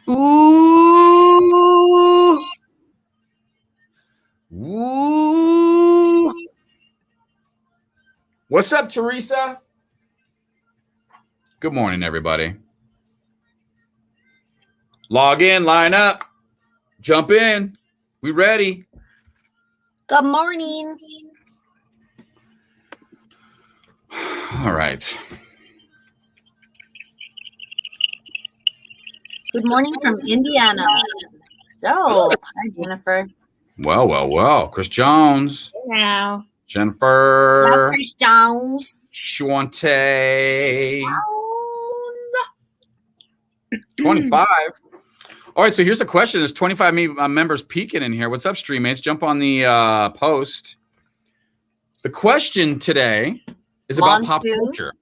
Ooh. Ooh. What's up, Teresa? Good morning, everybody. Log in, line up, jump in. We ready. Good morning. All right. Good morning from Indiana. Oh, hi, Jennifer. Well. Chris Jones. Now. Jennifer. Chris Jones. Shante. 25. All right, so here's a question. There's 25 members peeking in here. What's up, stream mates? Jump on the post. The question today is about pop culture.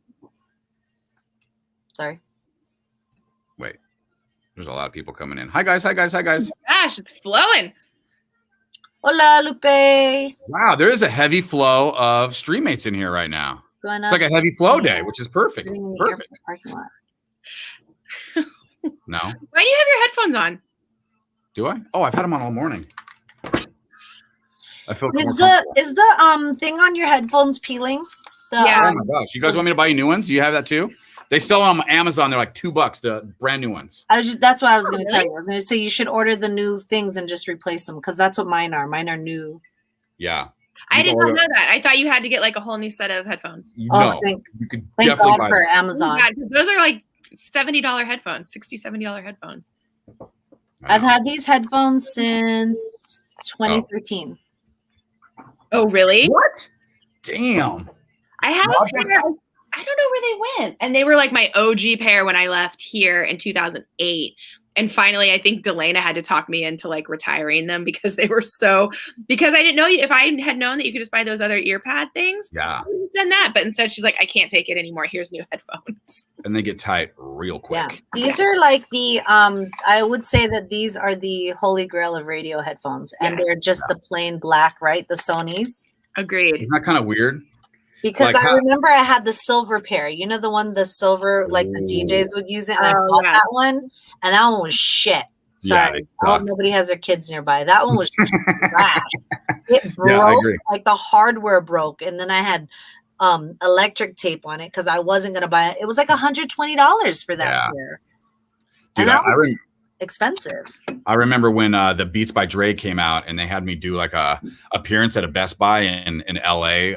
Sorry. Wait. There's a lot of people coming in. Hi, guys. Oh gosh, it's flowing. Hola, Lupe. Wow, there is a heavy flow of stream mates in here right now. It's like a heavy flow day, which is perfect. Perfect. No. Why do you have your headphones on? Do I? Oh, I've had them on all morning. I feel is the thing on your headphones peeling? Yeah. Oh my gosh. You guys want me to buy you new ones? Do you have that too? They sell them on Amazon. They're like $2, the brand new ones. That's what I was going to tell you. I was going to say you should order the new things and just replace them because that's what mine are. Mine are new. Yeah. I did not know that. I thought you had to get like a whole new set of headphones. No, thank God for Amazon. Oh, those are like $70 headphones, $60-$70 headphones. I've had these headphones since 2013. Oh, really? What? Damn. I have a pair. I don't know where they went. And they were like my OG pair when I left here in 2008. And finally, I think Delana had to talk me into like retiring them because they were because I didn't know if I had known that you could just buy those other ear pad things. Yeah. I would have done that. But instead she's like, I can't take it anymore. Here's new headphones. And they get tight real quick. Yeah. These are like the, I would say that these are the holy grail of radio headphones. And they're just the plain black, right? The Sonys. Agreed. Isn't that kind of weird? Because I remember I had the silver pair. You know the silver, like the DJs would use it. And I bought that one. And that one was shit. Sorry. I hope nobody has their kids nearby. That one was trash. It broke. Like the hardware broke. And then I had electric tape on it because I wasn't going to buy it. It was like $120 for that pair. Dude, and that was expensive. I remember when the Beats by Dre came out and they had me do like a appearance at a Best Buy in LA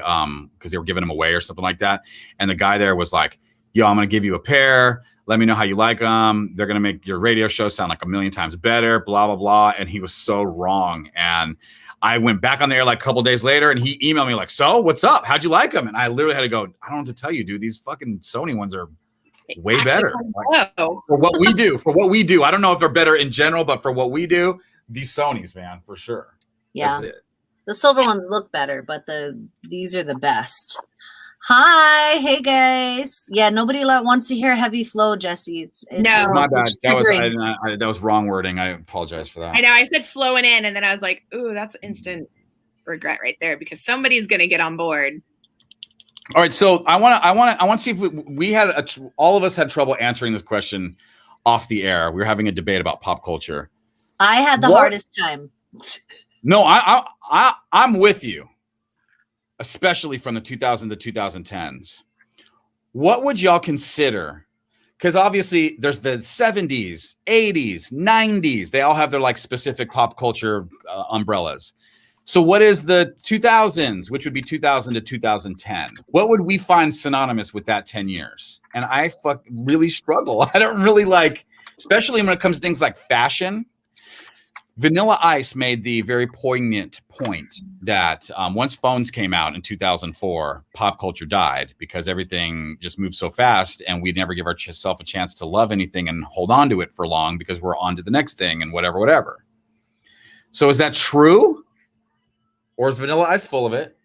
because they were giving them away or something like that. And the guy there was like, yo, I'm going to give you a pair. Let me know how you like them. They're going to make your radio show sound like a million times better, blah, blah, blah. And he was so wrong. And I went back on the air like a couple days later and he emailed me like, so what's up? How'd you like them? And I literally had to go, I don't know what to tell you, dude. These fucking Sony ones are way better. Like, for what we do. I don't know if they're better in general, but for what we do, these Sonys, man, for sure. Yeah. That's it. The silver ones look better, but these are the best. Hi, hey guys. Yeah, nobody wants to hear heavy flow, Jesse. No, my bad. That was wrong wording. I apologize for that. I know. I said flowing in, and then I was like, "Ooh, that's instant regret right there," because somebody's gonna get on board. All right, so I want to see if we had all of us had trouble answering this question off the air. We were having a debate about pop culture. I had the hardest time. No, I'm with you. Especially from the 2000s to 2010s. What would y'all consider? Because obviously there's the 70s, 80s, 90s. They all have their like specific pop culture umbrellas. So what is the 2000s, which would be 2000 to 2010? What would we find synonymous with that 10 years? And I really struggle. I don't really like, especially when it comes to things like fashion. Vanilla Ice made the very poignant point that once phones came out in 2004, pop culture died because everything just moved so fast and we never give ourselves a chance to love anything and hold on to it for long because we're on to the next thing and whatever. So is that true? Or is Vanilla Ice full of it?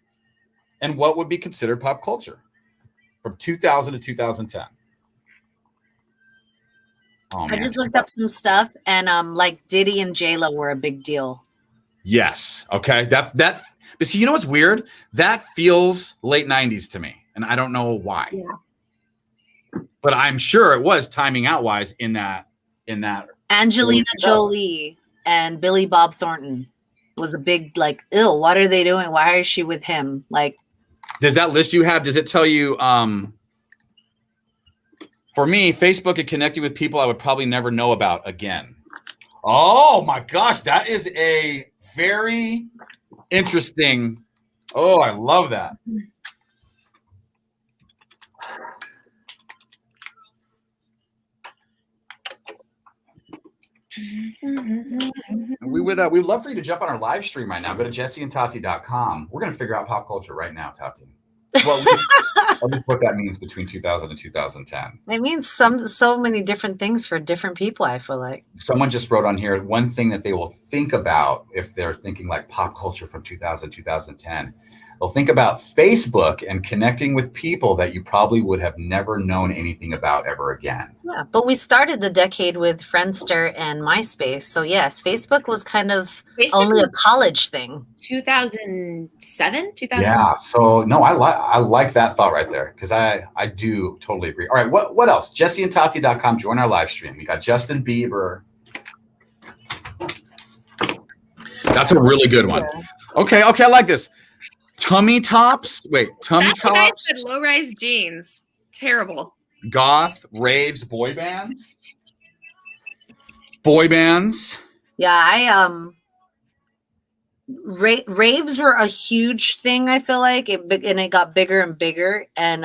And what would be considered pop culture from 2000 to 2010? Oh, I just looked up some stuff and like Diddy and J-Lo were a big deal. Yes. Okay. But see, you know what's weird? That feels late 90s to me. And I don't know why. Yeah. But I'm sure it was timing out wise in that Angelina Jolie and Billy Bob Thornton was a big like, ew, what are they doing? Why is she with him? Like, does that list you have, does it tell you, for me, Facebook had connected with people I would probably never know about again. Oh my gosh, that is a very interesting. Oh, I love that. We would love for you to jump on our live stream right now. Go to jesseandtati.com. We're going to figure out pop culture right now, Tati. Well, at least what that means between 2000 and 2010. It means so many different things for different people, I feel like. Someone just wrote on here, one thing that they will think about if they're thinking like pop culture from 2000, 2010, they'll think about Facebook and connecting with people that you probably would have never known anything about ever again. Yeah, but we started the decade with Friendster and MySpace. So yes, Facebook was kind of only a college thing. 2007, 2000. Yeah. So no, I like that thought right there because I do totally agree. All right, what else? jesseandtati.com. Join our live stream. We got Justin Bieber. That's a really good one. Yeah. Okay, I like this. Tummy tops. Wait, tummy tops. I said low-rise jeans. Terrible. Goth, raves, boy bands. Boy bands. Yeah, raves were a huge thing. I feel like and it got bigger and bigger, and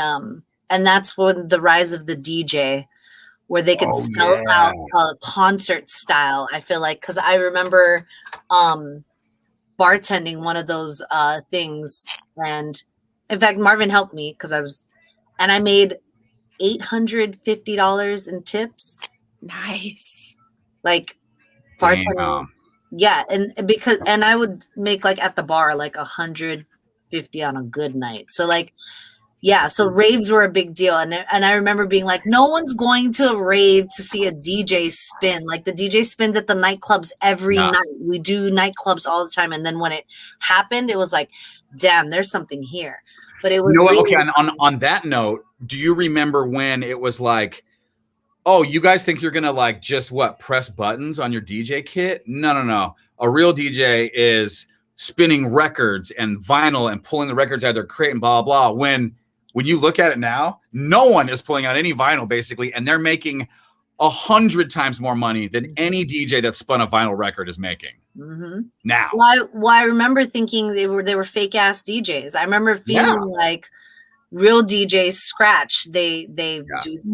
that's when the rise of the DJ, where they could spell out a concert style. I feel like because I remember bartending one of those things, and in fact Marvin helped me because I made $850 in tips. Nice. Like bartending. Yeah, and I would make like at the bar like 150 on a good night. So like, yeah, so raves were a big deal, and I remember being like, no one's going to a rave to see a DJ spin. Like the DJ spins at the nightclubs every night. We do nightclubs all the time, and then when it happened, it was like, damn, there's something here. But it was okay. On that note, do you remember when it was like, oh, you guys think you're gonna like just press buttons on your DJ kit? No. A real DJ is spinning records and vinyl and pulling the records out of their crate and blah blah blah. When you look at it now, no one is pulling out any vinyl basically, and they're making 100 times more money than any DJ that spun a vinyl record is making. Mm-hmm. Now. Well, I remember thinking they were fake ass DJs. I remember feeling like real DJs scratch. They do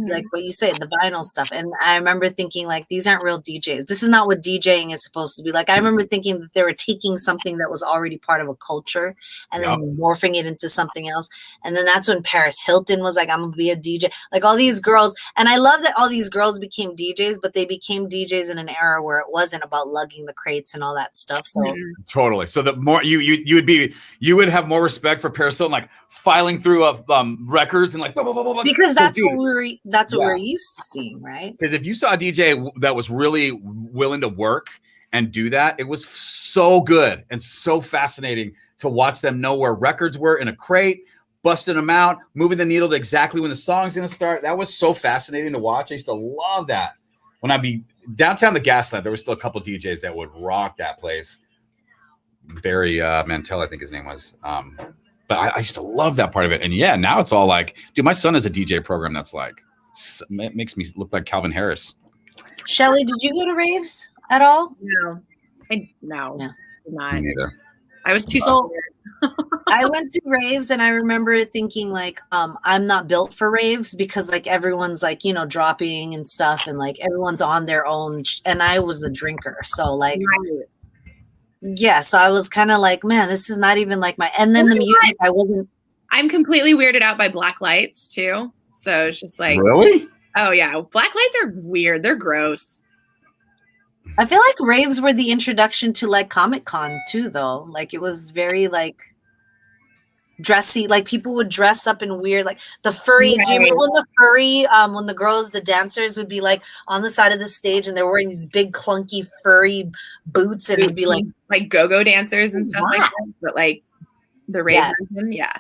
like what you said, the vinyl stuff. And I remember thinking like, these aren't real DJs. This is not what DJing is supposed to be. Like I remember thinking that they were taking something that was already part of a culture and then morphing it into something else. And then that's when Paris Hilton was like, I'm gonna be a DJ. Like all these girls, and I love that all these girls became DJs, but they became DJs in an era where it wasn't about lugging the crates and all that stuff. So totally. So the more you would have more respect for Paris Hilton, like filing through records and like blah, blah, blah, blah. Because that's what we're used to seeing, right? Because if you saw a DJ that was really willing to work and do that, it was so good and so fascinating to watch them know where records were in a crate, busting them out, moving the needle to exactly when the song's gonna start. That was so fascinating to watch. I used to love that. When I'd be downtown the Gaslamp, there was still a couple DJs that would rock that place. Barry Mantell, I think his name was. But I used to love that part of it. And yeah, now it's all like, dude, my son has a DJ program that's like, it makes me look like Calvin Harris. Shelly, did you go to raves at all? No. Not. Me neither. I was too I went to raves and I remember thinking like, I'm not built for raves because like everyone's like, dropping and stuff and like everyone's on their own. And I was a drinker. So like, yeah, so I was kind of like, man, this is not even like my. And then the music, I'm completely weirded out by black lights too. So it's just like, really? Oh yeah, black lights are weird. They're gross. I feel like raves were the introduction to like Comic-Con too, though. Like it was very like dressy. Like people would dress up in weird, like the furry. Right. Do you remember when the furry, when the girls, the dancers would be like on the side of the stage and they're wearing these big clunky furry boots and it'd be like go-go dancers and stuff like that. But like the rave version, yeah.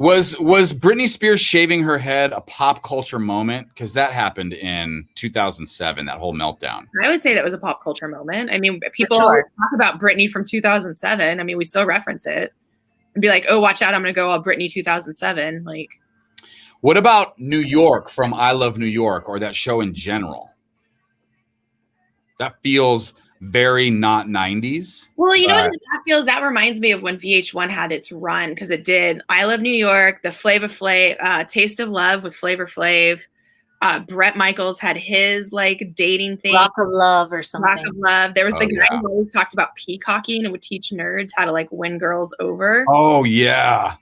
Was Britney Spears shaving her head a pop culture moment? Because that happened in 2007, that whole meltdown. I would say that was a pop culture moment. I mean, people talk about Britney from 2007. I mean, we still reference it and be like, oh, watch out, I'm going to go all Britney 2007. Like, what about New York from I Love New York, or that show in general? That feels very not 90s. Well, you know what that feels? That reminds me of when VH1 had its run, because it did I Love New York, the Flava Flav, Taste of Love with Flavor Flav. Bret Michaels had his like dating thing. Rock of Love or something. Rock of Love. There was the guy who always talked about peacocking and would teach nerds how to like win girls over. Oh, yeah.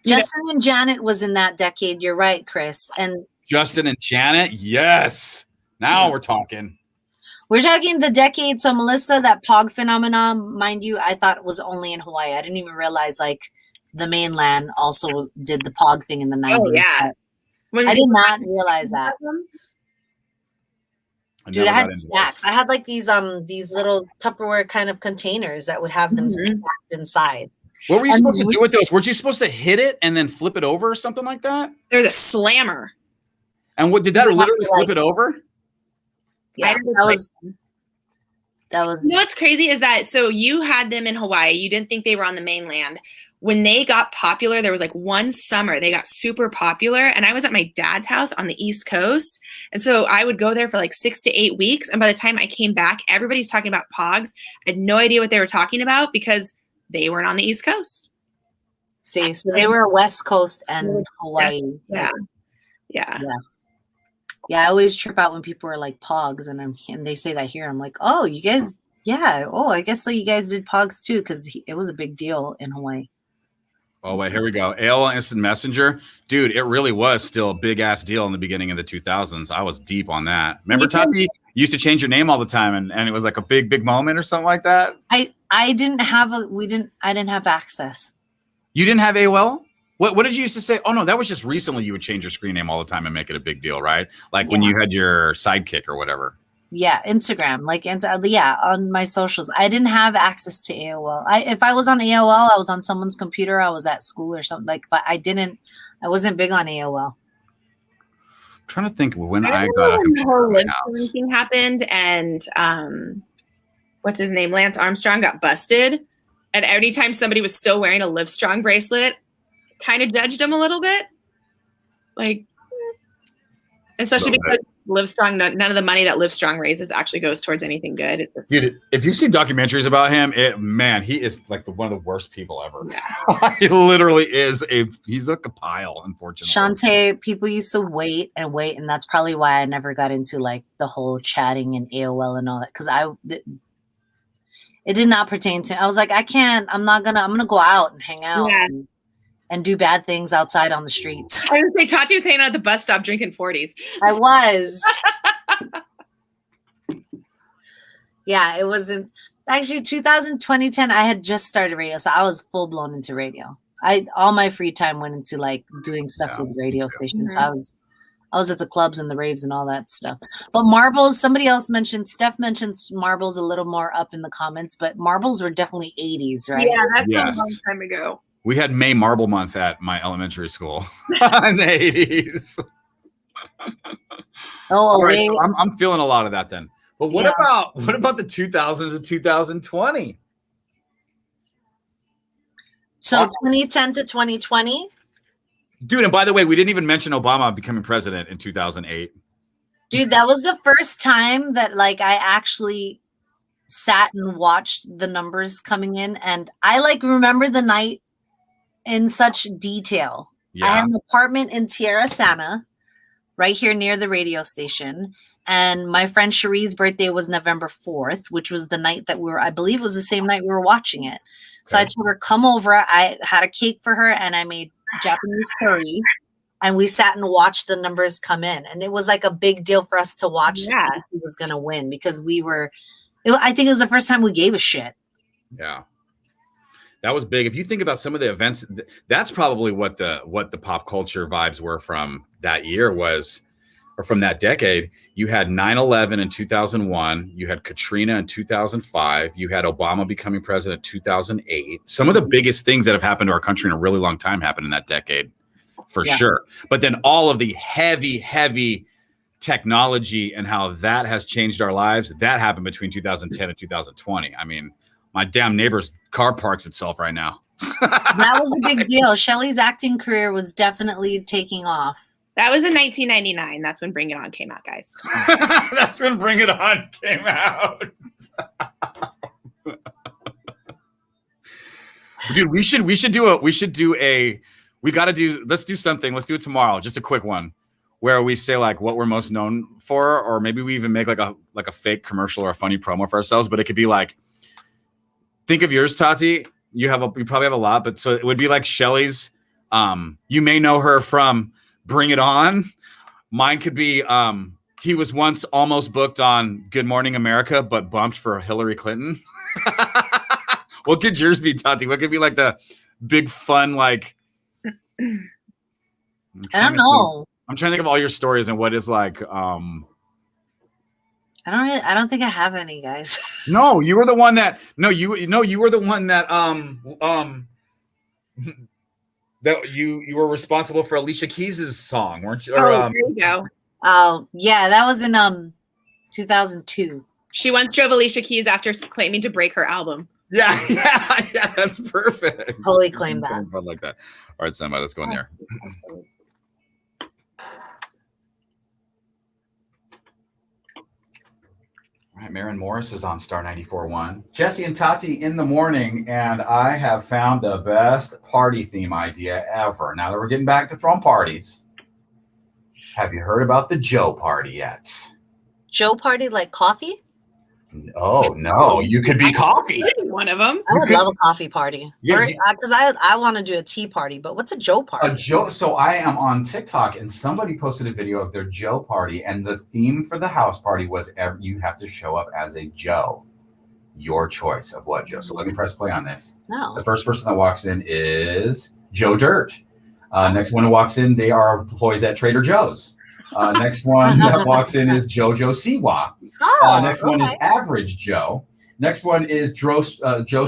Justin and Janet was in that decade. You're right, Chris. And Justin and Janet, yes. Now we're talking. We're talking the decade. So Melissa, that Pog phenomenon, mind you, I thought was only in Hawaii. I didn't even realize like the mainland also did the Pog thing in the 90s. Oh, yeah. I did not realize that. Dude, I had snacks. I had like these little Tupperware kind of containers that would have them packed inside. What were you supposed to do with those? Were you supposed to hit it and then flip it over or something like that? There's a slammer. And what did that literally flip it over? Yeah, that was. You know what's crazy is that so you had them in Hawaii. You didn't think they were on the mainland. When they got popular, there was like one summer they got super popular, and I was at my dad's house on the East Coast, and so I would go there for like 6 to 8 weeks. And by the time I came back, everybody's talking about Pogs. I had no idea what they were talking about because they weren't on the East Coast. See, so they were West Coast and Hawaii. Yeah. I always trip out when people are like Pogs, and they say that here. I'm like, oh, you guys, yeah. Oh, I guess so. You guys did Pogs too, because it was a big deal in Hawaii. Oh wait, here we go. AOL Instant Messenger, dude. It really was still a big ass deal in the beginning of the 2000s. I was deep on that. Remember, Tati, you used to change your name all the time, and it was like a big moment or something like that. I didn't have I didn't have access. You didn't have AOL? What did you used to say? Oh no, that was just recently. You would change your screen name all the time and make it a big deal, right? Like when you had your Sidekick or whatever. Yeah, Instagram, on my socials. I didn't have access to AOL. If I was on AOL, I was on someone's computer. I was at school or something but I wasn't big on AOL. I'm trying to think when I got when the whole Livestrong thing happened, and what's his name, Lance Armstrong, got busted, and anytime somebody was still wearing a Livestrong bracelet, kind of judged him a little bit, like, especially because Livestrong, none of the money that Livestrong raises actually goes towards anything good. Dude, if you see documentaries about him, he is like one of the worst people ever. Yeah. He literally is he's like a pile, unfortunately. Shantae, people used to wait, and that's probably why I never got into like the whole chatting and AOL and all that, because it did not pertain to. I was like, I'm gonna go out and hang out. Yeah. And do bad things outside on the streets. I was going to say, Tati was hanging out at the bus stop drinking 40s. I was. Yeah, it wasn't. Actually, 2010, I had just started radio, so I was full blown into radio. All my free time went into like doing stuff with radio stations. So I was at the clubs and the raves and all that stuff. But marbles, somebody else mentioned, Steph mentions marbles a little more up in the comments, but marbles were definitely 80s, right? Yeah, that's a long time ago. We had May Marble Month at my elementary school in the 80s. Right, so I'm feeling a lot of that then. But what about the 2000s and 2020? So 2010 to 2020? Dude, and by the way, we didn't even mention Obama becoming president in 2008. Dude, that was the first time that like I actually sat and watched the numbers coming in, and I like remember the night in such detail. Yeah. I had an apartment in Tierra Sana, right here near the radio station. And my friend Cherie's birthday was November 4th, which was the night that I believe it was the same night we were watching it. So I told her, come over. I had a cake for her and I made Japanese curry. And we sat and watched the numbers come in. And it was like a big deal for us to watch to see who was going to win, because I think it was the first time we gave a shit. Yeah. That was big. If you think about some of the events, that's probably what the pop culture vibes were from that year or from that decade. You had 9/11 in 2001. You had Katrina in 2005. You had Obama becoming president in 2008. Some of the biggest things that have happened to our country in a really long time happened in that decade. for sure. But then all of the heavy technology and how that has changed our lives, that happened between 2010 and 2020. I mean, my damn neighbor's car parks itself right now. That was a big deal. Shelley's acting career was definitely taking off. That was in 1999. That's when Bring It On came out, guys. That's when Bring It On came out. Dude, let's do something. Let's do it tomorrow. Just a quick one where we say like what we're most known for, or maybe we even make like a fake commercial or a funny promo for ourselves, but it could be like, think of yours, Tati. You probably have a lot, but so it would be like Shelley's. You may know her from Bring It On. Mine could be he was once almost booked on Good Morning America, but bumped for Hillary Clinton. What could yours be, Tati? What could be like the big fun, like I don't know. I'm trying to think of all your stories and what is like I don't think I have any, guys. No, you were the one that you were the one that that you were responsible for Alicia Keys' song, weren't you? Or, there you go. Oh, yeah, that was in 2002. She once drove Alicia Keys after claiming to break her album. Yeah, that's perfect. Totally claimed that. Fun like that. All right, Samba, let's go in there. All right, Maren Morris is on Star 94.1. Jesse and Tati in the morning, and I have found the best party theme idea ever. Now that we're getting back to throwing parties, have you heard about the Joe party yet? Joe party like coffee? Oh, no, you could be coffee. One of them. I would love a coffee party. Yeah, because I want to do a tea party, but what's a Joe party? So I am on TikTok, and somebody posted a video of their Joe party, and the theme for the house party was you have to show up as a Joe. Your choice of what Joe. So let me press play on this. No. The first person that walks in is Joe Dirt. Next one who walks in, they are employees at Trader Joe's. Next one that walks in is JoJo Siwa. Next one is Average Joe. Next one is Joe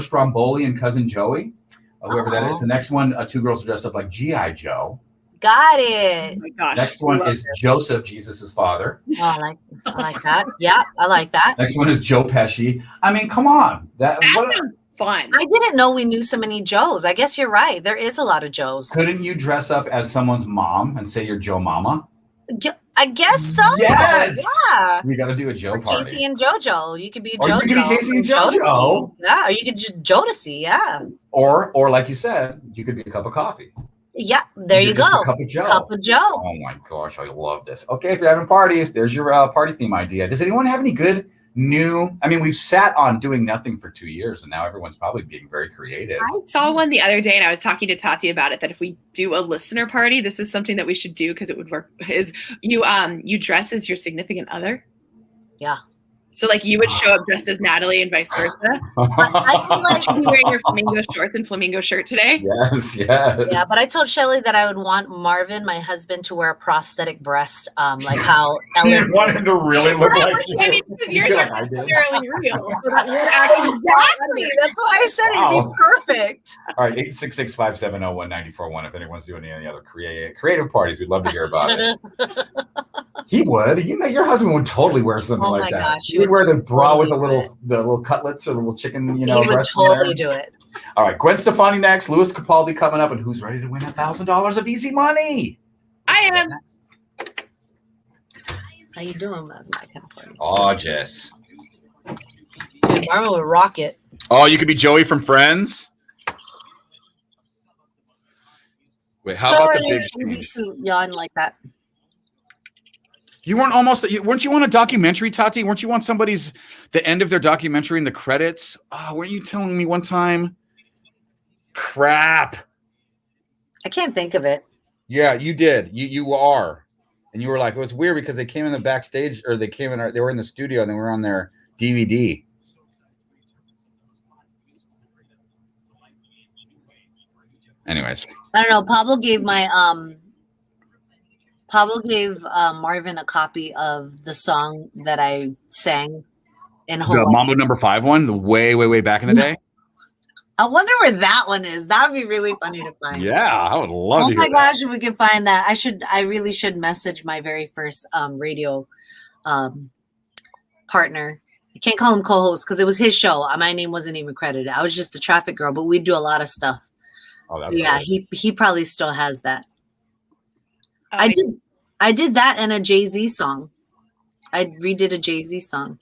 Stromboli and Cousin Joey, whoever that is. The next one, two girls are dressed up like G.I. Joe. Got it. Oh my gosh. Next one is Joseph, Jesus' father. Oh, I like that. Yeah, I like that. Next one is Joe Pesci. I mean, come on. That sounds fun. I didn't know we knew so many Joes. I guess you're right. There is a lot of Joes. Couldn't you dress up as someone's mom and say you're Joe Mama? I guess so. Yes. Yeah. We got to do a Joe party. Casey and JoJo. You could be Or JoJo. you could be Casey and JoJo. Yeah, or you could just Jodeci. Yeah. Or like you said, you could be a cup of coffee. Yeah, there you go. A cup of Joe. Cup of Joe. Oh my gosh, I love this. Okay, if you're having parties, there's your party theme idea. Does anyone have any good new? I mean, we've sat on doing nothing for 2 years, and now everyone's probably being very creative. I saw one the other day, and I was talking to Tati about it. That if we do a listener party, this is something that we should do because it would work. Is you dress as your significant other? Yeah. So like you would show up dressed as Natalie and vice versa. I feel like Should be wearing your flamingo shorts and flamingo shirt today. Yes. Yeah, but I told Shelley that I would want Marvin, my husband, to wear a prosthetic breast, like how Ellen. You want him to really look like you. I mean, because you're Like not I did. necessarily real. So that you're actually Exactly. That's why I said it'd be perfect. All right, 866-570-1941. If anyone's doing any other creative parties, we'd love to hear about it. He would. You know, your husband would totally wear something like that. Gosh, He would wear the bra with the little cutlets or the little chicken, he would breast totally there. do it. All right, Gwen Stefani next, Louis Capaldi coming up, and who's ready to win $1,000 of easy money? I am. How you doing, my kind of party? Oh, Jess. Dude, Marvin would rock it. Oh, you could be Joey from Friends. Wait, how about the big screen? Yawn like that. You weren't you on a documentary, Tati? Weren't you on the end of their documentary in the credits? Oh, weren't you telling me one time? Crap. I can't think of it. Yeah, you did. You are. And you were like, it was weird because they came in the backstage, or they were in the studio and they were on their DVD. Anyways. I don't know. Pablo gave Marvin a copy of the song that I sang in Hawaii. The Mambo No. 5 one, the way back in the day. I wonder where that one is. That would be really funny to find. Yeah, I would love to hear Oh my gosh, if we could find that. I really should message my very first radio partner. I can't call him co-host because it was his show. My name wasn't even credited. I was just the traffic girl, but we do a lot of stuff. Oh, that's yeah, cool. he probably still has that. I did that and a Jay-Z song. I redid a Jay-Z song.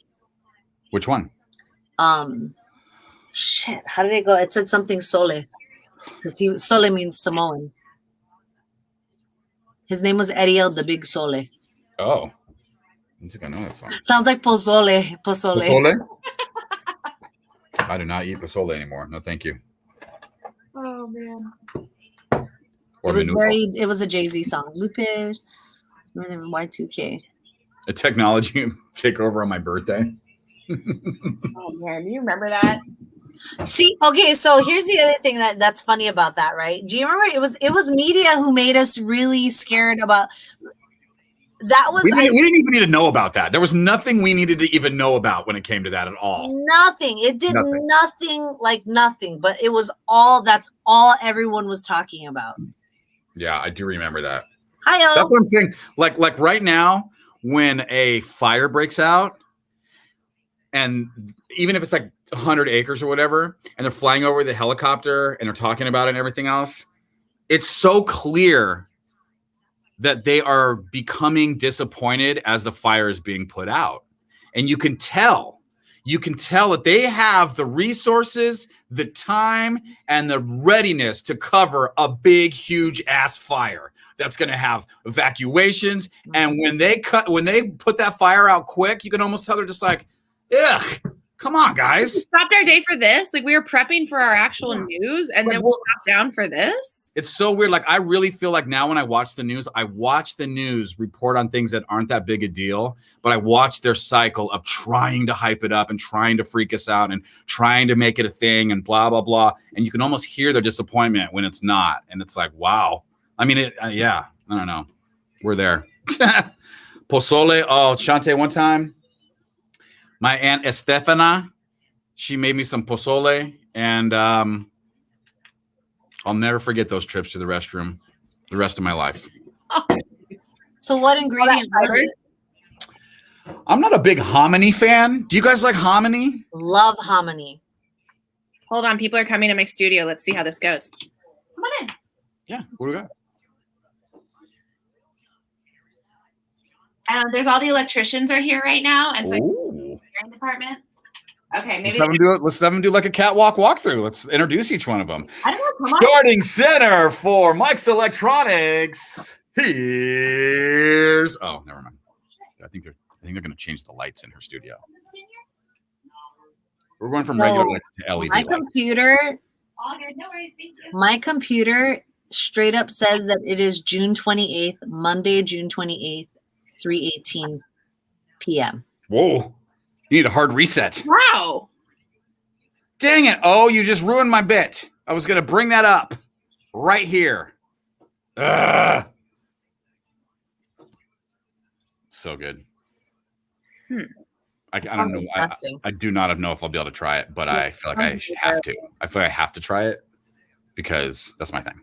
Which one? Shit, how did it go? It said something Sole. Because Sole means Samoan. His name was Ariel the Big Sole. Oh. I think I know that song. Sounds like pozole. Pozole? I do not eat pozole anymore. No, thank you. Oh man. It was a Jay-Z song. Lupe, Y2K. A technology takeover on my birthday. Oh man, do you remember that? See, okay, so here's the other thing that's funny about that, right? Do you remember it was media who made us really scared about that was we didn't even need to know about that. There was nothing we needed to even know about when it came to that at all. Nothing. It did nothing like nothing, but it was that's all everyone was talking about. Yeah, I do remember that. Hi-yo. That's what I'm saying. Like right now, when a fire breaks out, and even if it's like 100 acres or whatever, and they're flying over the helicopter and they're talking about it and everything else, it's so clear that they are becoming disappointed as the fire is being put out. And you can tell that they have the resources, the time, and the readiness to cover a big, huge ass fire that's going to have evacuations. And when they put that fire out quick, you can almost tell they're just like, ugh, come on, guys. We stopped our day for this. Like we were prepping for our actual news, and then we'll stop down for this. It's so weird. Like I really feel like now when I watch the news, report on things that aren't that big a deal, but I watch their cycle of trying to hype it up and trying to freak us out and trying to make it a thing and blah, blah, blah. And you can almost hear their disappointment when it's not. And it's like, wow. I mean, yeah, I don't know. We're there. Pozole. Oh, Shante, one time, my Aunt Estefana, she made me some pozole, and I'll never forget those trips to the restroom the rest of my life. So what ingredient was it? I'm not a big hominy fan. Do you guys like hominy? Love hominy. Hold on, people are coming to my studio. Let's see how this goes. Come on in. Yeah, what do we got? There's all the electricians are here right now, and so department. Okay, maybe let's have them do like a catwalk walkthrough. Let's introduce each one of them. I don't know. Starting center for Mike's Electronics. Here's never mind. I think they're going to change the lights in her studio. We're going from regular lights to LED lights. My computer straight up says that it is June 28th, Monday, June 28th, 3:18 p.m. Whoa. You need a hard reset. Wow. Dang it. Oh, you just ruined my bit. I was going to bring that up right here. So good. I don't know. I do not know if I'll be able to try it, but I feel like I have to. I feel like I have to try it because that's my thing.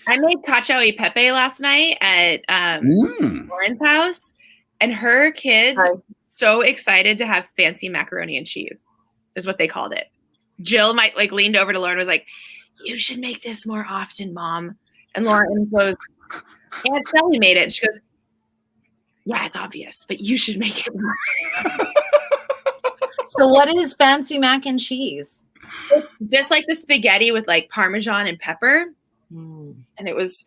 I made cacio e pepe last night at Lauren's house, and her kids so excited to have fancy macaroni and cheese is what they called it. Jill leaned over to Lauren and was like, "You should make this more often, Mom." And Lauren goes, "Aunt Sally made it." She goes, "Yeah, it's obvious, but you should make it more." So what is fancy mac and cheese? It's just like the spaghetti with like Parmesan and pepper. And I was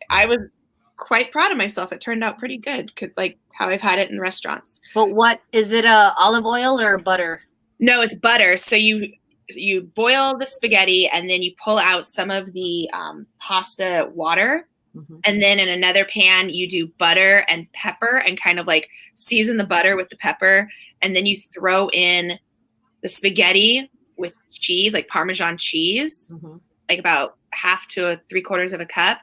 quite proud of myself. It turned out pretty good, like how I've had it in restaurants. But what is it? Olive oil or butter? No, it's butter. So you boil the spaghetti and then you pull out some of the pasta water. And then in another pan, you do butter and pepper and kind of like season the butter with the pepper. And then you throw in the spaghetti with cheese, like Parmesan cheese, like about half to 3/4 of a cup.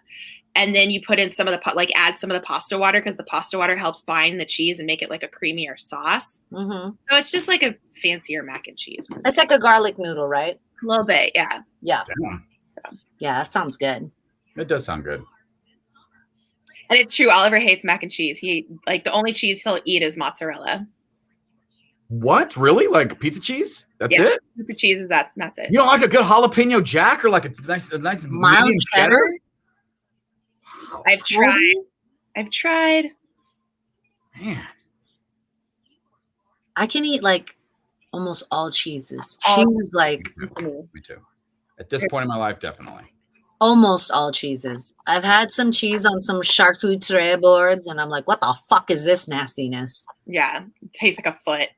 and then you put in some of the add some of the pasta water because the pasta water helps bind the cheese and make it like a creamier sauce. Mm-hmm. So it's just like a fancier mac and cheese. It's like a garlic noodle, right? A little bit, yeah. Yeah. Damn. So. Yeah, that sounds good. It does sound good. And it's true. Oliver hates mac and cheese. He the only cheese he'll eat is mozzarella. What? Really? Like pizza cheese? That's it? Pizza cheese is that's it. You don't like a good jalapeno jack or like a nice Mild medium cheddar? I've tried. Man. I can eat like almost all cheeses. Cheese is like Me too. At this point in my life, definitely. almost all cheeses. I've had some cheese on some charcuterie boards, and I'm like, what the fuck is this nastiness? Yeah, it tastes like a foot.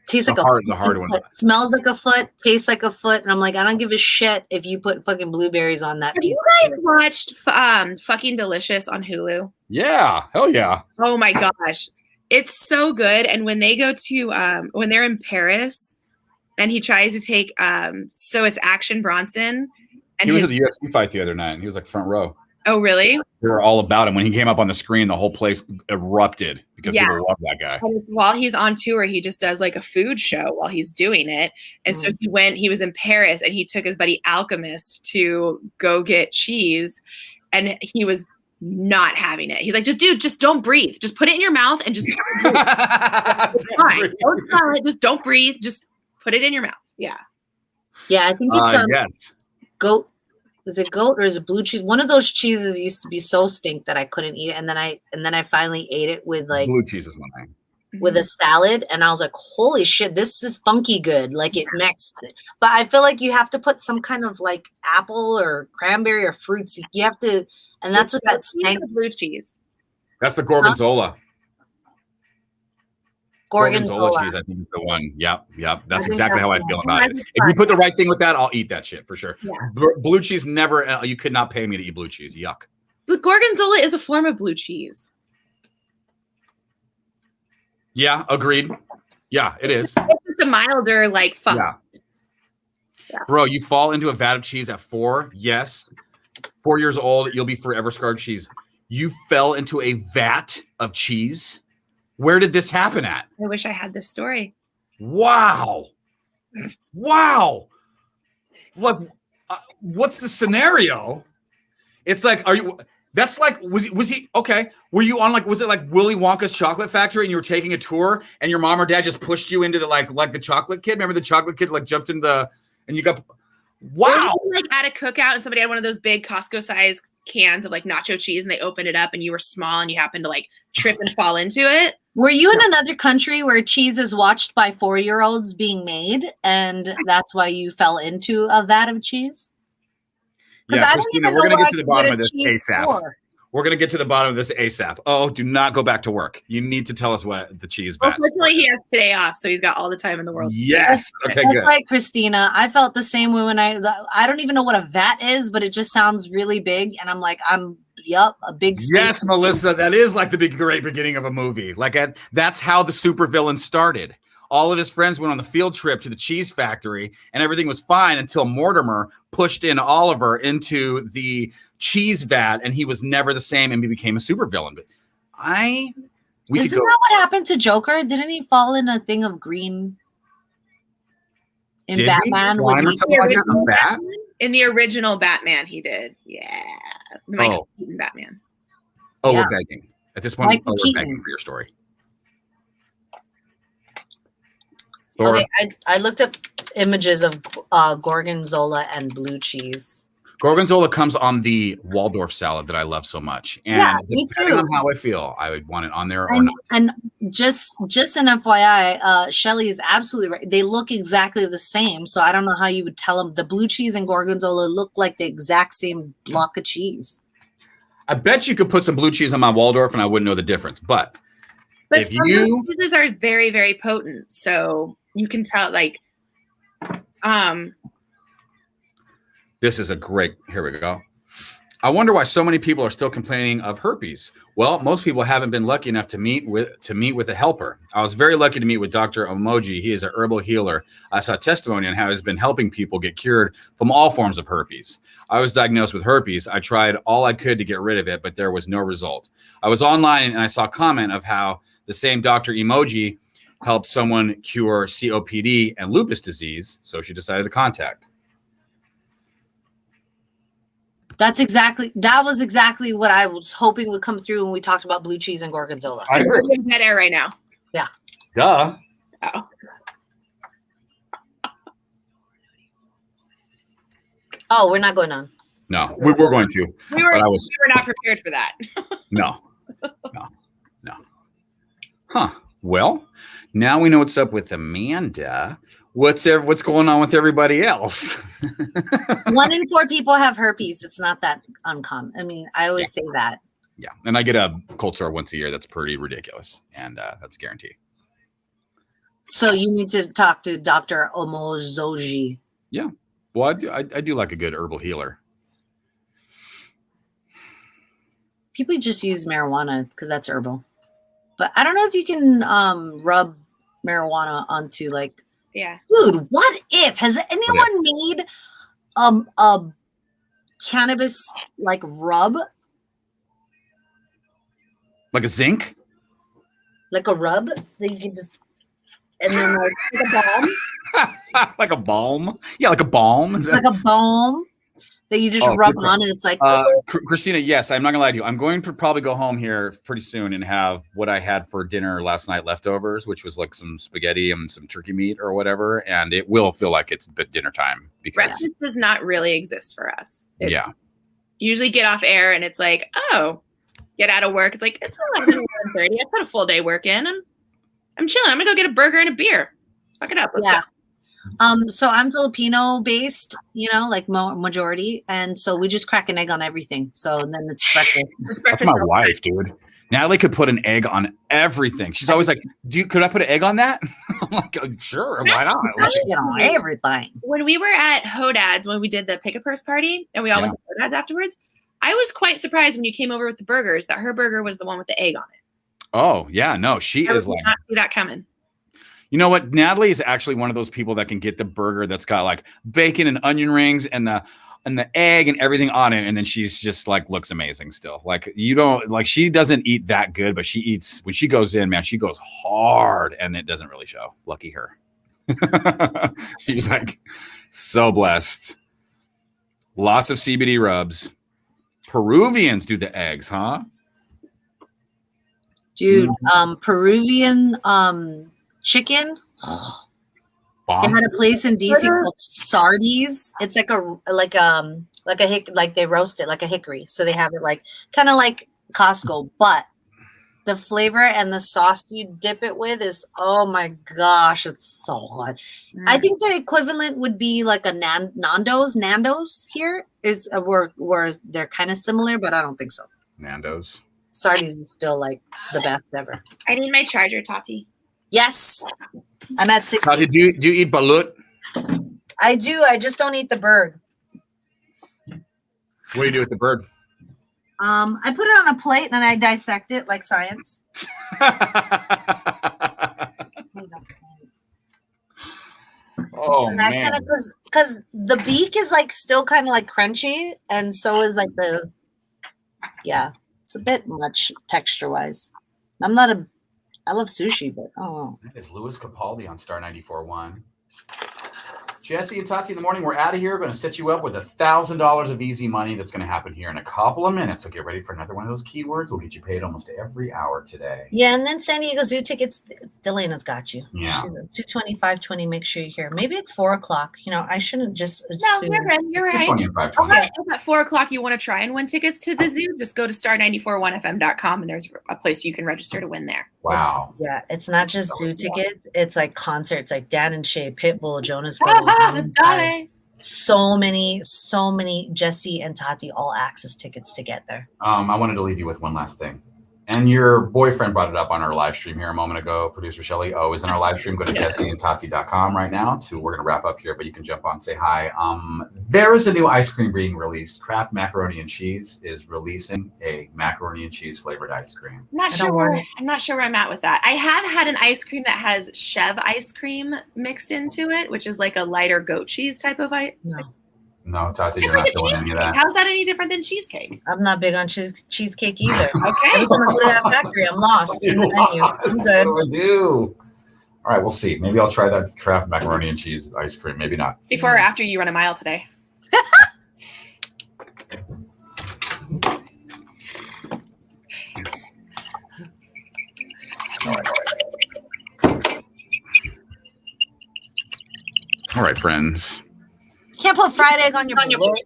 Tastes like the hard one. Foot. Smells like a foot, tastes like a foot, and I'm like, I don't give a shit if you put fucking blueberries on that. Have you guys watched Fucking Delicious on Hulu? Yeah, hell yeah. Oh my gosh, it's so good. And when they go to when they're in Paris, and he tries to take so it's Action Bronson. And he was at the UFC fight the other night, and he was like front row. Oh, really? They were all about him. When he came up on the screen, the whole place erupted because people love that guy. And while he's on tour, he just does like a food show while he's doing it. And so he was in Paris, and he took his buddy Alchemist to go get cheese, and he was not having it. He's like, just don't breathe. Just put it in your mouth and just it's fine. Don't smell it. Just don't breathe. Just put it in your mouth. Yeah. Yeah, I think it's yes. Goat. Is it goat or is it blue cheese? One of those cheeses used to be so stink that I couldn't eat it, and then I finally ate it with like blue cheese is one thing. With a salad, and I was like, holy shit, this is funky good. Like it mixed. But I feel like you have to put some kind of like apple or cranberry or fruits. You have to, and that's what that stank. Blue cheese. That's the gorgonzola. Gorgonzola cheese, I think, is the one. Yep. That's exactly how I feel about it. If you put the right thing with that, I'll eat that shit for sure. Yeah. Blue cheese never. You could not pay me to eat blue cheese. Yuck. But gorgonzola is a form of blue cheese. Yeah, agreed. Yeah, it is. It's just a milder like fun. Yeah. Bro, you fall into a vat of cheese at 4. Yes. 4 years old, you'll be forever scarred cheese. You fell into a vat of cheese. Where did this happen at? I wish I had this story. Wow. Like, what's the scenario? It's like, that's like, was he, okay. Were you on was it like Willy Wonka's chocolate factory and you were taking a tour and your mom or dad just pushed you into the, like the chocolate kid? Remember the chocolate kid jumped in and you got, wow. Or you, at a cookout and somebody had one of those big Costco sized cans of nacho cheese and they opened it up and you were small and you happened to trip and fall into it. Were you in another country where cheese is watched by 4-year-olds being made and that's why you fell into a vat of cheese? Yeah, Christina, we're going to get to the bottom of this ASAP. We're going to get to the bottom of this ASAP. Oh, do not go back to work. You need to tell us what the cheese vat. Unfortunately, he has today off, so he's got all the time in the world. Yes. Okay, that's good. Right, Christina. I felt the same way when I don't even know what a vat is, but it just sounds really big. And I'm like, a big space. Yes, Melissa, that is like the great beginning of a movie. That's how the supervillain started. All of his friends went on the field trip to the cheese factory and everything was fine until Mortimer pushed in Oliver into the cheese vat and he was never the same and he became a supervillain. But Isn't that what happened to Joker? Didn't he fall in a thing of green in Batman? In the original Batman, he did. Yeah. Michael Keaton Batman. Oh, yeah. We're begging. At this point, we're begging for your story. Okay, I looked up images of gorgonzola and blue cheese. Gorgonzola comes on the Waldorf salad that I love so much. And me depending too. on how I feel, I would want it on there or not. And just an FYI, Shelly is absolutely right. They look exactly the same. So I don't know how you would tell them the blue cheese and gorgonzola look like the exact same block of cheese. I bet you could put some blue cheese on my Waldorf and I wouldn't know the difference. But if some blue cheeses are very, very potent. So you can tell this is a great, here we go. I wonder why so many people are still complaining of herpes. Well, most people haven't been lucky enough to meet with a helper. I was very lucky to meet with Dr. Emoji. He is an herbal healer. I saw testimony on how he's been helping people get cured from all forms of herpes. I was diagnosed with herpes. I tried all I could to get rid of it, but there was no result. I was online and I saw a comment of how the same Dr. Emoji helped someone cure COPD and lupus disease, so she decided to contact. That was exactly what I was hoping would come through when we talked about blue cheese and gorgonzola. I agree. We're in dead air right now. Yeah. Duh. Oh. Oh, we're not going on. No, we were going to. We were not prepared for that. No. Huh. Well, now we know what's up with Amanda. What's going on with everybody else? 1 in 4 people have herpes. It's not that uncommon. I mean, I always say that. Yeah, and I get a cold sore once a year. That's pretty ridiculous, and that's a guarantee. So you need to talk to Dr. Omozoji. Yeah, well, I do like a good herbal healer. People just use marijuana because that's herbal, but I don't know if you can rub marijuana onto like. Yeah. Dude, what if? Has anyone made a cannabis like rub? Like a zinc? Like a rub? So that you can just and then like a balm? Like a balm? Yeah, like a balm. Like a balm that you just rub on and it's like Christina, yes, I'm not gonna lie to you. I'm going to probably go home here pretty soon and have what I had for dinner last night leftovers, which was like some spaghetti and some turkey meat or whatever, and it will feel like it's dinner time because breakfast does not really exist for us. Yeah. Usually get off air and it's like, oh, get out of work. It's like it's 11:30. I put a full day work in. I'm chilling. I'm gonna go get a burger and a beer. Fuck it up. Let's go. So I'm Filipino based, like majority. And so we just crack an egg on everything. So then it's breakfast. That's my wife, dude. Natalie could put an egg on everything. She's always like, could I put an egg on that? I'm like, sure, why not? On everything. When we were at Hodad's, when we did the pick a purse party and we all went to Hodad's afterwards, I was quite surprised when you came over with the burgers that her burger was the one with the egg on it. Oh, yeah, no, she is like. I did not see that coming. You know what? Natalie is actually one of those people that can get the burger that's got like bacon and onion rings and the egg and everything on it, and then she's just like looks amazing still. Like she doesn't eat that good, but she eats when she goes in, man, she goes hard and it doesn't really show. Lucky her. She's like so blessed. Lots of CBD rubs. Peruvians do the eggs, huh? Dude, Peruvian chicken. They had a place in DC called Sardi's. It's like they roast it like a hickory. So they have it like kind of like Costco, but the flavor and the sauce you dip it with is, oh my gosh, it's so good. I think the equivalent would be like a Nando's here is where they're kind of similar, but I don't think so. Nando's. Sardi's is still like the best ever. I need my charger, Tati. Yes, I'm at 60. Tati, do you eat balut? I do. I just don't eat the bird. What do you do with the bird? I put it on a plate and I dissect it like science. Oh man! Kind of because the beak is like still kind of like crunchy, and so is like it's a bit much texture wise. I love sushi, but That is Louis Capaldi on Star 94.1. Jesse and Tati in the morning. We're out of here. We're going to set you up with $1,000 of easy money. That's going to happen here in a couple of minutes. So get ready for another one of those keywords. We'll get you paid almost every hour today. Yeah, and then San Diego Zoo tickets. Delena's got you. Yeah, she's 225.20. Make sure you're here. Maybe it's 4:00. I shouldn't just assume. No, you're right. 20 and 5:20. Okay. If at 4:00 you want to try and win tickets to the zoo, just go to star941fm.com and there's a place you can register to win there. Wow. Yeah, it's not just zoo tickets. It's like concerts, like Dan and Shay, Pitbull, Jonas Dale. So many Jesse and Tati all access tickets to get there. I wanted to leave you with one last thing. And your boyfriend brought it up on our live stream here a moment ago. Producer Shelly O is in our live stream. Go to jesseandtati.com right now. We're going to wrap up here, but you can jump on and say hi. There is a new ice cream being released. Kraft Macaroni and Cheese is releasing a macaroni and cheese flavored ice cream. I'm not sure where I'm at with that. I have had an ice cream that has Chev ice cream mixed into it, which is like a lighter goat cheese type of ice. No, Tati, you're not doing any of that. How's that any different than cheesecake? I'm not big on cheesecake either. Okay. Every time I go to that factory, I'm lost in the menu. I'm good. What do I do? All right, we'll see. Maybe I'll try that Kraft macaroni and cheese ice cream. Maybe not. Before or after you run a mile today? All right, friends. You can't put fried egg on your bullet.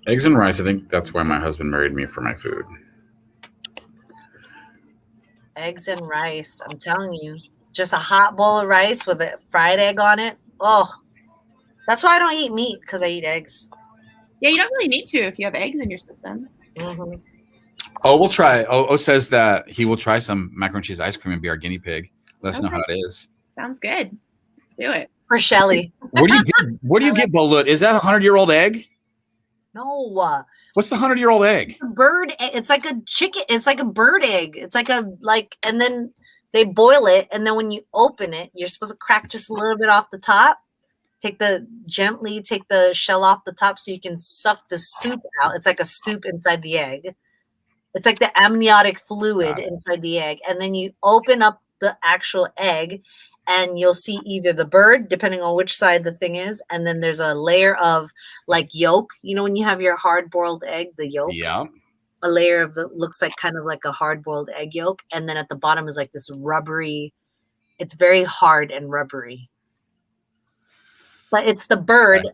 Eggs and rice. I think that's why my husband married me, for my food. Eggs and rice. I'm telling you. Just a hot bowl of rice with a fried egg on it. Oh, that's why I don't eat meat, because I eat eggs. Yeah, you don't really need to if you have eggs in your system. Mm-hmm. Oh, we'll try. O says that he will try some macaroni and cheese ice cream and be our guinea pig. Let us know how it is. Sounds good. Let's do it. For Shelly. Where do you get balut? Is that a 100-year-old egg? No. What's the 100-year-old egg? Bird. It's like a chicken. It's like a bird egg. It's and then they boil it, and then when you open it, you're supposed to crack just a little bit off the top. Gently take the shell off the top so you can suck the soup out. It's like a soup inside the egg. It's like the amniotic fluid inside the egg. And then you open up the actual egg and you'll see either the bird, depending on which side the thing is. And then there's a layer of like yolk. You know, when you have your hard boiled egg, the yolk. Yeah. A layer of looks like kind of like a hard boiled egg yolk. And then at the bottom is like this rubbery, it's very hard and rubbery. But it's the bird,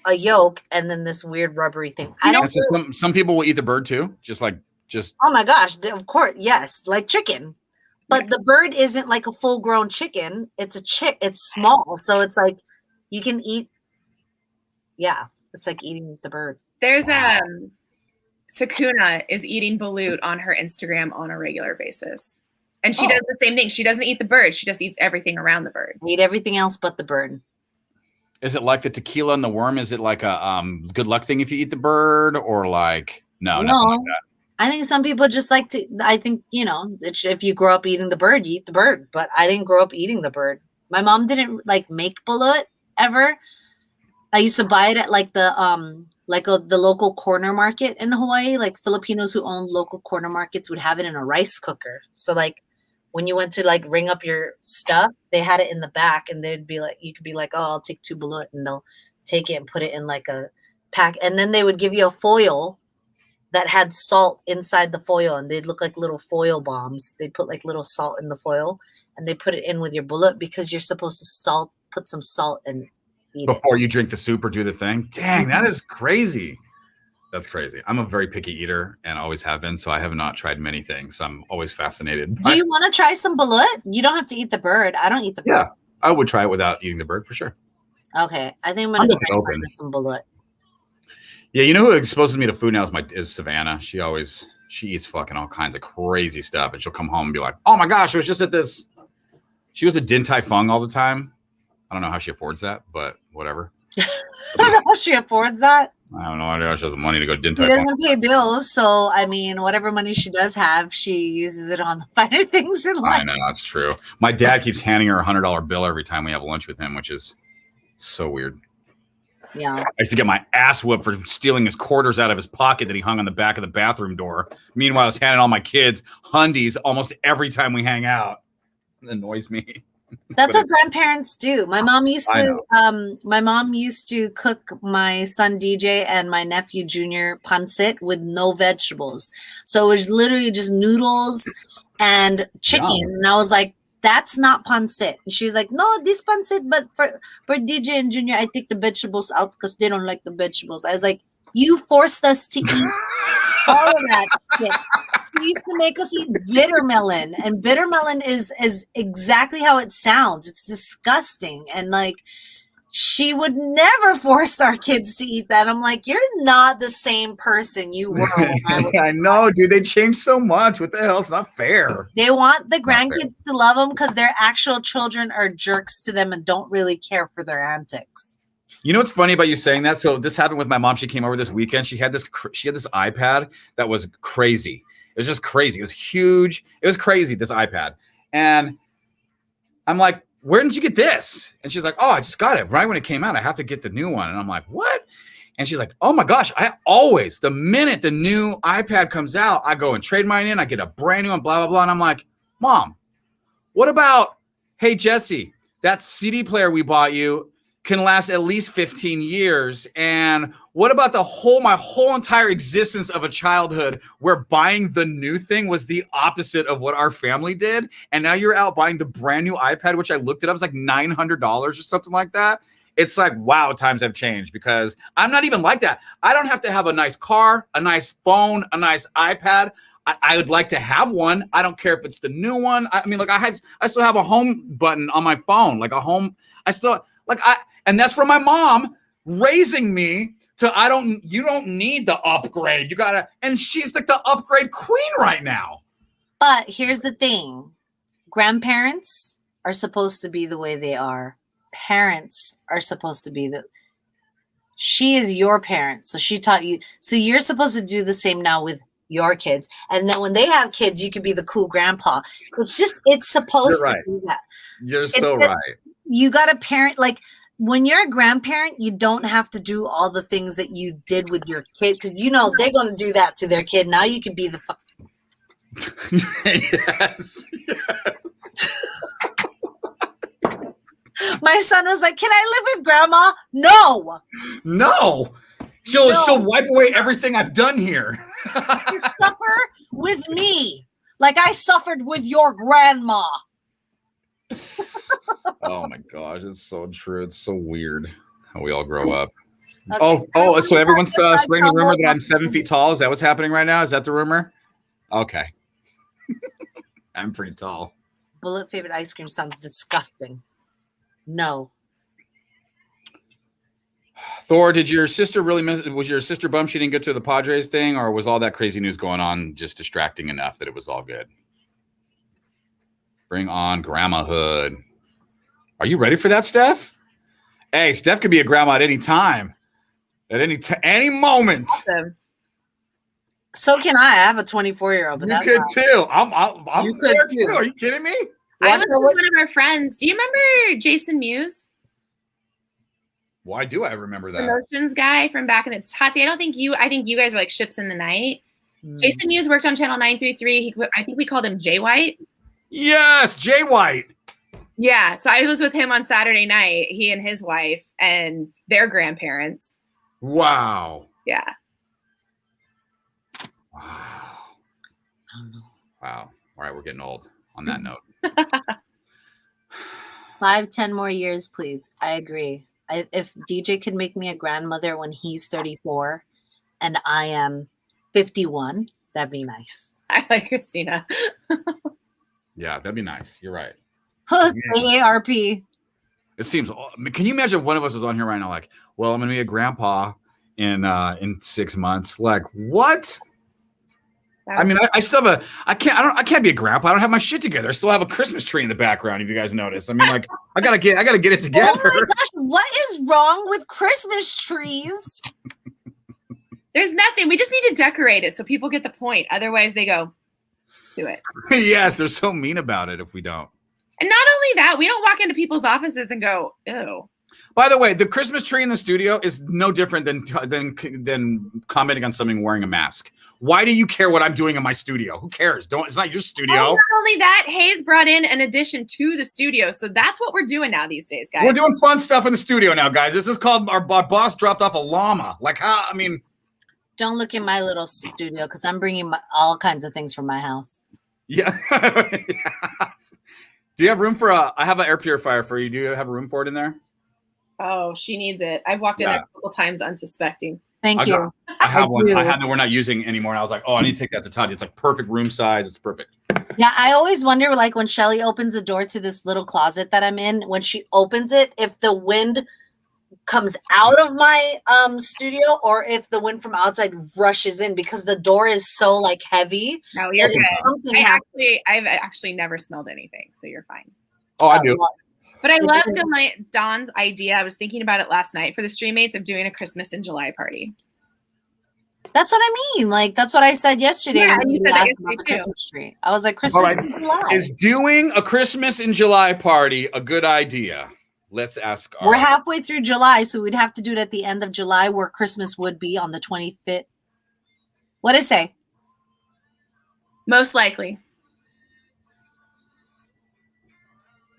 a yolk, and then this weird rubbery thing. Some people will eat the bird too. Just. Oh my gosh! Of course, yes, like chicken. But the bird isn't like a full grown chicken. It's a It's small, so it's like you can eat. Yeah, it's like eating the bird. There's Sakuna is eating balut on her Instagram on a regular basis, and she does the same thing. She doesn't eat the bird. She just eats everything around the bird. Eat everything else but the bird. Is it like the tequila and the worm? Is it like a good luck thing if you eat the bird, or like no, nothing like that? I think some people just like to. I think if you grow up eating the bird, you eat the bird. But I didn't grow up eating the bird. My mom didn't like make balut ever. I used to buy it at like the local corner market in Hawaii. Like Filipinos who owned local corner markets would have it in a rice cooker. So like when you went to like ring up your stuff, they had it in the back, and they'd be like, you could be like, oh, I'll take 2 balut, and they'll take it and put it in like a pack, and then they would give you a foil that had salt inside the foil, and they'd look like little foil bombs. They put like little salt in the foil, and they put it in with your balut because you're supposed to put some salt and eat before you drink the soup or do the thing. Dang, that is crazy. That's crazy. I'm a very picky eater and always have been, so I have not tried many things. So I'm always fascinated. Do you want to try some balut? You don't have to eat the bird. I don't eat the bird. Yeah, I would try it without eating the bird for sure. Okay, I think I'm going to try some balut. Yeah, you know who exposes me to food now is Savannah. She eats fucking all kinds of crazy stuff, and she'll come home and be like, "Oh my gosh, I was just at this." She was a Din Tai Fung all the time. I don't know how she affords that, but whatever. I don't know how she affords that. I don't know. I don't. She has the money to go to Din Tai Fung. She Fung. doesn't pay bills, so I mean, whatever money she does have, she uses it on the finer things in life. I know, that's true. My dad keeps handing her a $100 bill every time we have lunch with him, which is so weird. Yeah. I used to get my ass whooped for stealing his quarters out of his pocket that he hung on the back of the bathroom door. Meanwhile, I was handing all my kids hundies almost every time we hang out. It annoys me. That's what grandparents do. My mom used to cook my son DJ and my nephew Junior pancit with no vegetables. So it was literally just noodles and chicken. Yum. And I was like, that's not pancit. And she was like, no, this pancit, but for DJ and Junior, I take the vegetables out because they don't like the vegetables. I was like, you forced us to eat all of that shit. She used to make us eat bitter melon, and bitter melon is exactly how it sounds. It's disgusting. And like, she would never force our kids to eat that. I'm like, you're not the same person you were when I was. I know, dude. They changed so much. What the hell? It's not fair. They want the grandkids to love them because their actual children are jerks to them and don't really care for their antics. You know what's funny about you saying that? So this happened with my mom. She came over this weekend. She had this iPad that was crazy. It was just crazy. It was huge. It was crazy, this iPad. And I'm like, where did you get this? And she's like, oh, I just got it right when it came out. I have to get the new one. And I'm like, what? And she's like, oh my gosh, the minute the new iPad comes out, I go and trade mine in. I get a brand new one, blah, blah, blah. And I'm like, Mom, what about, hey, Jesse, that CD player we bought you can last at least 15 years. And what about my whole entire existence of a childhood where buying the new thing was the opposite of what our family did? And now you're out buying the brand new iPad, which I looked it up, it was like $900 or something like that. It's like, wow, times have changed because I'm not even like that. I don't have to have a nice car, a nice phone, a nice iPad. I would like to have one. I don't care if it's the new one. I mean, like I still have a home button on my phone, like a home. And that's from my mom raising me to, you don't need the upgrade. You gotta, and she's like the upgrade queen right now. But here's the thing. Grandparents are supposed to be the way they are. Parents are supposed to be she is your parent. So she taught you. So you're supposed to do the same now with your kids. And then when they have kids, you could be the cool grandpa. It's supposed to be that. You're so right. You got to parent, like, when you're a grandparent, you don't have to do all the things that you did with your kid because they're going to do that to their kid. Now you can be the yes. My son was like, "Can I live with grandma?" No. She'll wipe away everything I've done here. You suffer with me like I suffered with your grandma. Oh my gosh, it's so true. It's so weird how we all grow up. Okay. So everyone's spreading the rumor that I'm 7 feet tall. Is that what's happening right now? Is that the rumor? Okay. I'm pretty tall. Bullet favorite ice cream sounds disgusting. No. Thor, did your sister really was your sister bummed she didn't get to the Padres thing, or was all that crazy news going on just distracting enough that it was all good? Bring on grandmahood. Are you ready for that, Steph? Hey, Steph could be a grandma at any time. At any moment. Awesome. So can I. I have a 24-year-old. You could too. I'm you could too. Are you kidding me? I was with one of our friends. Do you remember Jason Mewes? Why do I remember that? Promotions guy from back in the Tati. I think you guys were like ships in the night. Jason Mewes worked on Channel 933. I think we called him Jay White. Yes, Jay White. Yeah. So I was with him on Saturday night, he and his wife and their grandparents. Wow. Yeah. Wow. Wow. All right, we're getting old on that note. 5-10 more years, please. I agree. If DJ could make me a grandmother when he's 34 and I am 51, that'd be nice. I like Christina. Yeah, that'd be nice. You're right. AARP. It seems. Can you imagine if one of us is on here right now, like, well, I'm gonna be a grandpa in 6 months. Like, what? I mean, I still have I can't be a grandpa. I don't have my shit together. I still have a Christmas tree in the background. If you guys notice, I mean, like, I gotta get it together. Oh my gosh, what is wrong with Christmas trees? There's nothing. We just need to decorate it so people get the point. Otherwise, they go do it. Yes, they're so mean about it if we don't. And not only that, we don't walk into people's offices and go, ew. By the way, the Christmas tree in the studio is no different than commenting on something wearing a mask. Why do you care what I'm doing in my studio? Who cares? It's not your studio. Oh, not only that, Hayes brought in an addition to the studio. So that's what we're doing now these days, guys. We're doing fun stuff in the studio now, guys. This is called our boss dropped off a llama. Like, how? I mean, don't look in my little studio because I'm bringing all kinds of things from my house. Yeah. Yes. Do you have room for I have an air purifier for you. Do you have a room for it in there? Oh, she needs it. I've walked in there a couple times unsuspecting. Thank you. I have one. I have that we're not using anymore. And I was like, oh, I need to take that to Tati. It's like perfect room size. It's perfect. Yeah, I always wonder, like, when Shelly opens the door to this little closet that I'm in, when she opens it, if the wind comes out of my studio or if the wind from outside rushes in because the door is so like heavy. No, you're good. I've actually never smelled anything, so you're fine. Oh, I do. But I love Don's idea. I was thinking about it last night for the stream mates of doing a Christmas in July party. That's what I mean. Like, that's what I said yesterday. Yeah, and you said about the Christmas tree. I was like, Christmas in July. Is doing a Christmas in July party a good idea? Let's ask. We're halfway through July, so we'd have to do it at the end of July where Christmas would be on the 25th. What'd I say? Most likely.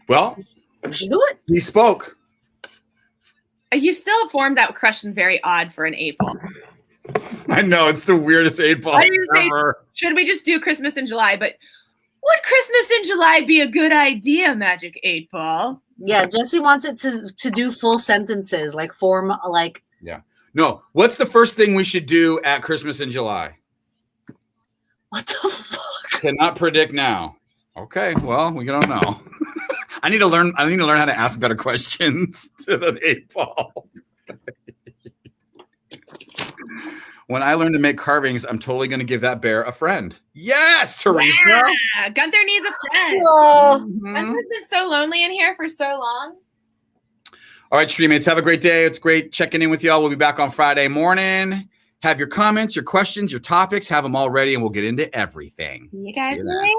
Well, we should do it. He spoke. You still formed that question very odd for an 8-ball. I know, it's the weirdest 8-ball ever. Should we just do Christmas in July? But would Christmas in July be a good idea, Magic 8-ball? Yeah, Jesse wants it to do full sentences, like form like. Yeah. No, what's the first thing we should do at Christmas in July? What the fuck? Cannot predict now. Okay, well, we don't know. I need to learn how to ask better questions to the 8-ball. When I learn to make carvings, I'm totally going to give that bear a friend. Yes, Teresa. Yeah, Gunther needs a friend. Gunther's been so lonely in here for so long. All right, streammates, have a great day. It's great checking in with y'all. We'll be back on Friday morning. Have your comments, your questions, your topics. Have them all ready, and we'll get into everything. You guys later.